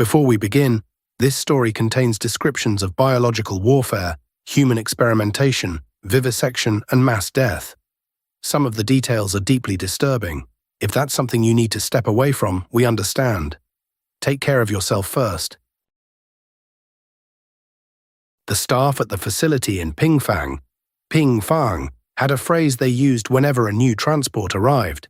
Before we begin, this story contains descriptions of biological warfare, human experimentation, vivisection, and mass death. Some of the details are deeply disturbing. If that's something you need to step away from, we understand. Take care of yourself first. The staff at the facility in Pingfang, had a phrase they used whenever a new transport arrived.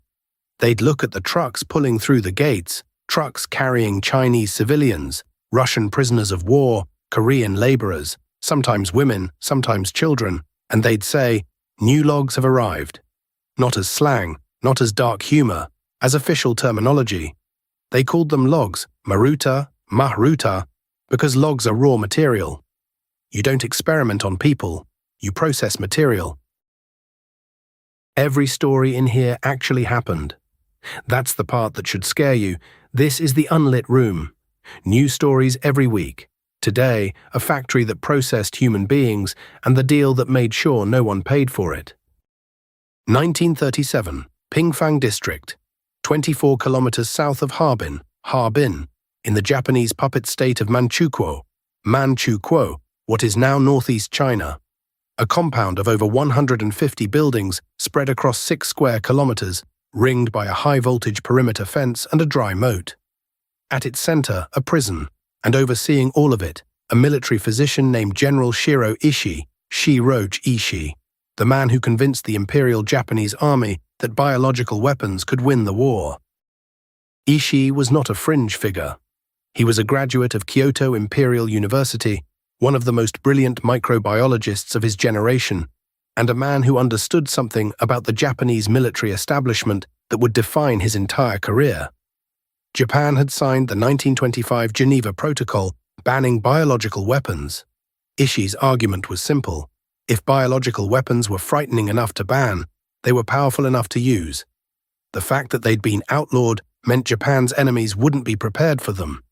They'd look at the trucks pulling through the gates, trucks carrying Chinese civilians, Russian prisoners of war, Korean laborers, sometimes women, sometimes children, and they'd say, "New logs have arrived." Not as slang, not as dark humor, as official terminology. They called them logs, mahruta, because logs are raw material. You don't experiment on people, you process material. Every story in here actually happened. That's the part that should scare you. This is the Unlit Room. New stories every week. Today, a factory that processed human beings and the deal that made sure no one paid for it. 1937, Pingfang District, 24 kilometers south of Harbin, in the Japanese puppet state of Manchukuo, what is now northeast China. A compound of over 150 buildings spread across 6 square kilometers, ringed by a high-voltage perimeter fence and a dry moat. At its center, a prison, and overseeing all of it, a military physician named General Shiro Ishii, the man who convinced the Imperial Japanese Army that biological weapons could win the war. Ishii was not a fringe figure. He was a graduate of Kyoto Imperial University, one of the most brilliant microbiologists of his generation, and a man who understood something about the Japanese military establishment that would define his entire career. Japan had signed the 1925 Geneva Protocol banning biological weapons. Ishii's argument was simple. If biological weapons were frightening enough to ban, they were powerful enough to use. The fact that they'd been outlawed meant Japan's enemies wouldn't be prepared for them.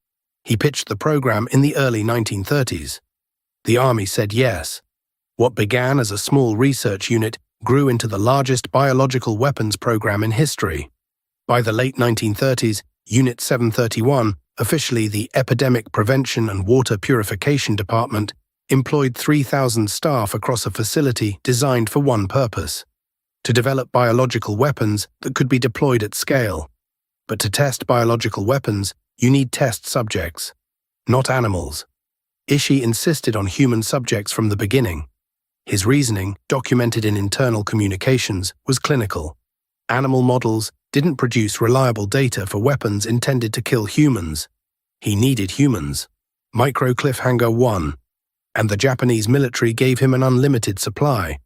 He pitched the program in the early 1930s. The army said yes. What began as a small research unit grew into the largest biological weapons program in history. By the late 1930s, Unit 731, officially the Epidemic Prevention and Water Purification Department, employed 3,000 staff across a facility designed for one purpose: to develop biological weapons that could be deployed at scale. But to test biological weapons, you need test subjects, not animals. Ishii insisted on human subjects from the beginning. His reasoning, documented in internal communications, was clinical. Animal models didn't produce reliable data for weapons intended to kill humans. He needed humans. Micro Cliffhanger 1. And the Japanese military gave him an unlimited supply.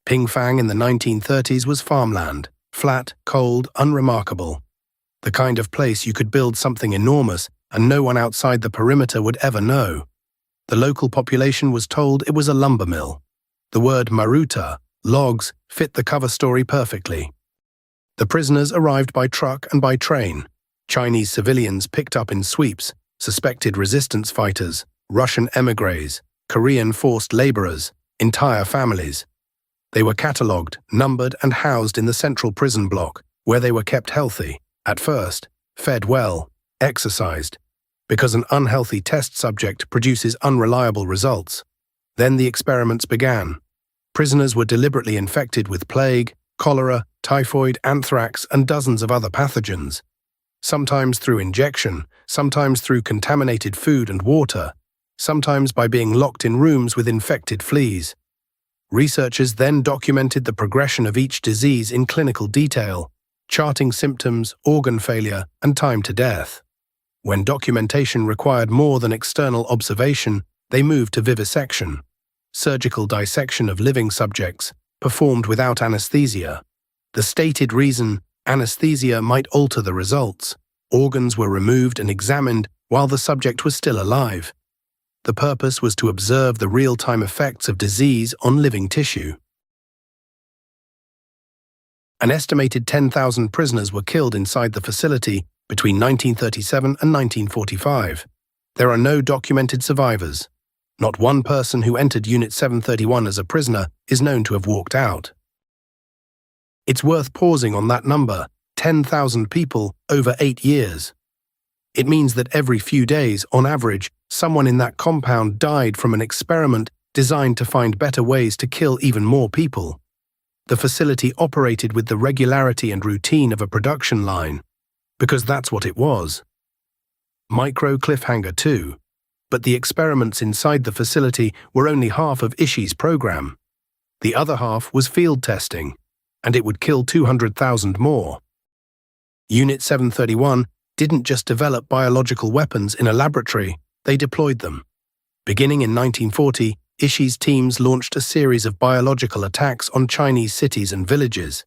Pingfang in the 1930s was farmland, flat, cold, unremarkable. The kind of place you could build something enormous and no one outside the perimeter would ever know. The local population was told it was a lumber mill. The word maruta, logs, fit the cover story perfectly. The prisoners arrived by truck and by train. Chinese civilians picked up in sweeps, suspected resistance fighters, Russian émigrés, Korean forced laborers, entire families. They were catalogued, numbered, and housed in the central prison block, where they were kept healthy, at first, fed well, exercised, because an unhealthy test subject produces unreliable results. Then the experiments began. Prisoners were deliberately infected with plague, cholera, typhoid, anthrax, and dozens of other pathogens. Sometimes through injection, sometimes through contaminated food and water, sometimes by being locked in rooms with infected fleas. Researchers then documented the progression of each disease in clinical detail, charting symptoms, organ failure, and time to death. When documentation required more than external observation, they moved to vivisection, surgical dissection of living subjects, performed without anesthesia. The stated reason: anesthesia might alter the results. Organs were removed and examined while the subject was still alive. The purpose was to observe the real-time effects of disease on living tissue. An estimated 10,000 prisoners were killed inside the facility between 1937 and 1945. There are no documented survivors. Not one person who entered Unit 731 as a prisoner is known to have walked out. It's worth pausing on that number: 10,000 people over 8 years. It means that every few days, on average, someone in that compound died from an experiment designed to find better ways to kill even more people. The facility operated with the regularity and routine of a production line, because that's what it was. Micro cliffhanger 2. But the experiments inside the facility were only half of Ishii's program. The other half was field testing, and it would kill 200,000 more. Unit 731 didn't just develop biological weapons in a laboratory, they deployed them. Beginning in 1940, Ishii's teams launched a series of biological attacks on Chinese cities and villages.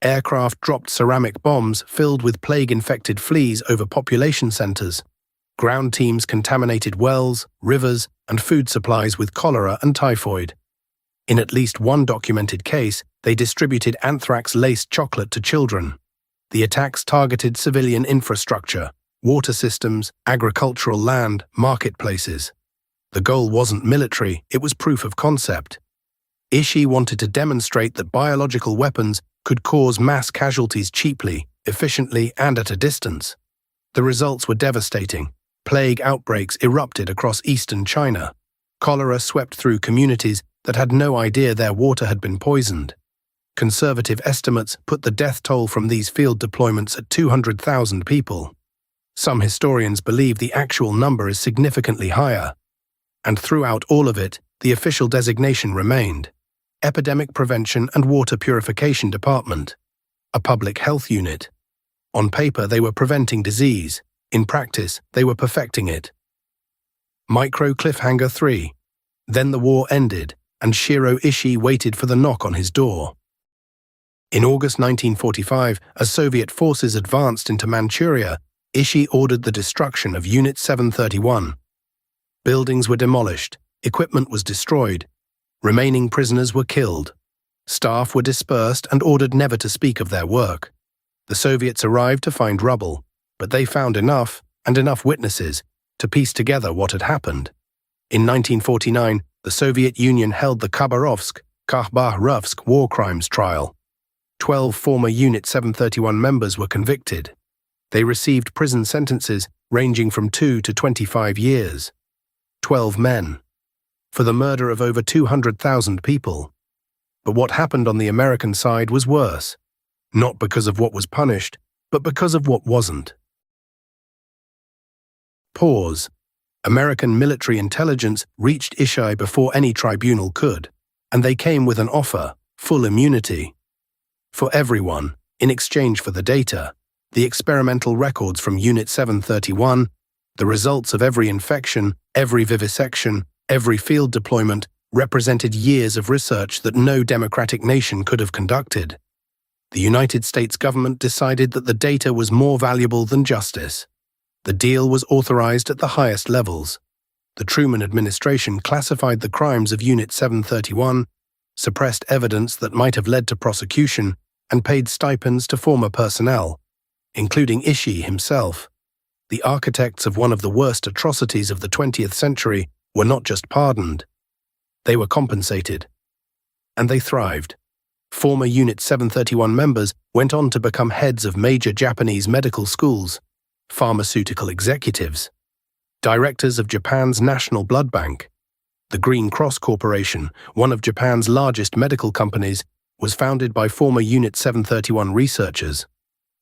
Aircraft dropped ceramic bombs filled with plague-infected fleas over population centers. Ground teams contaminated wells, rivers, and food supplies with cholera and typhoid. In at least one documented case, they distributed anthrax-laced chocolate to children. The attacks targeted civilian infrastructure, water systems, agricultural land, marketplaces. The goal wasn't military, it was proof of concept. Ishii wanted to demonstrate that biological weapons could cause mass casualties cheaply, efficiently, and at a distance. The results were devastating. Plague outbreaks erupted across eastern China. Cholera swept through communities that had no idea their water had been poisoned. Conservative estimates put the death toll from these field deployments at 200,000 people. Some historians believe the actual number is significantly higher. And throughout all of it, the official designation remained: Epidemic Prevention and Water Purification Department, a public health unit. On paper, they were preventing disease. In practice, they were perfecting it. Micro cliffhanger 3. Then the war ended, and Shiro Ishii waited for the knock on his door. In August 1945, as Soviet forces advanced into Manchuria, Ishii ordered the destruction of Unit 731. Buildings were demolished, equipment was destroyed, remaining prisoners were killed. Staff were dispersed and ordered never to speak of their work. The Soviets arrived to find rubble, but they found enough, and enough witnesses, to piece together what had happened. In 1949, the Soviet Union held the Khabarovsk war crimes trial. 12 former Unit 731 members were convicted. They received prison sentences ranging from 2 to 25 years. 12 men. For the murder of over 200,000 people. But what happened on the American side was worse. Not because of what was punished, but because of what wasn't. Pause. American military intelligence reached Ishii before any tribunal could, and they came with an offer: full immunity. For everyone, in exchange for the data, the experimental records from Unit 731, the results of every infection, every vivisection, every field deployment represented years of research that no democratic nation could have conducted. The United States government decided that the data was more valuable than justice. The deal was authorized at the highest levels. The Truman administration classified the crimes of Unit 731, suppressed evidence that might have led to prosecution, and paid stipends to former personnel, including Ishii himself. The architects of one of the worst atrocities of the 20th century were not just pardoned. They were compensated. And they thrived. Former Unit 731 members went on to become heads of major Japanese medical schools, pharmaceutical executives, directors of Japan's National Blood Bank. The Green Cross Corporation, one of Japan's largest medical companies, was founded by former Unit 731 researchers.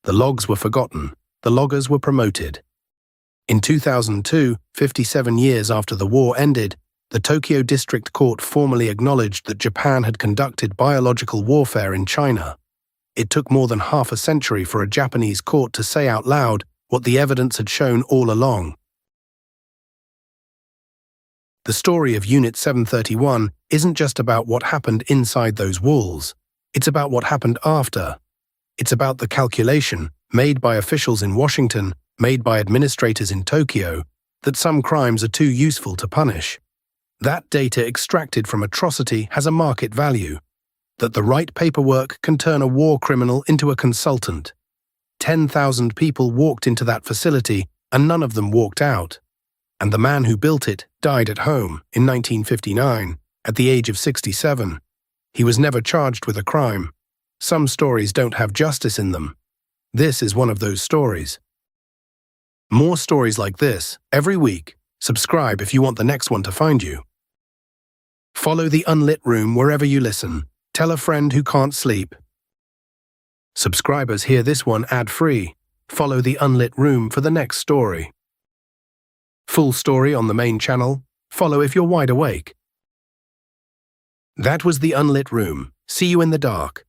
The logs were forgotten, the loggers were promoted. In 2002, 57 years after the war ended, the Tokyo District Court formally acknowledged that Japan had conducted biological warfare in China. It took more than half a century for a Japanese court to say out loud what the evidence had shown all along. The story of Unit 731 isn't just about what happened inside those walls. It's about what happened after. It's about the calculation, made by officials in Washington, made by administrators in Tokyo, that some crimes are too useful to punish. That data extracted from atrocity has a market value. That the right paperwork can turn a war criminal into a consultant. 10,000 people walked into that facility, and none of them walked out. And the man who built it died at home in 1959, at the age of 67. He was never charged with a crime. Some stories don't have justice in them. This is one of those stories. More stories like this every week. Subscribe if you want the next one to find you. Follow the Unlit Room wherever you listen. Tell a friend who can't sleep. Subscribers hear this one ad-free. Follow the Unlit Room for the next story. Full story on the main channel. Follow if you're wide awake. That was the Unlit Room. See you in the dark.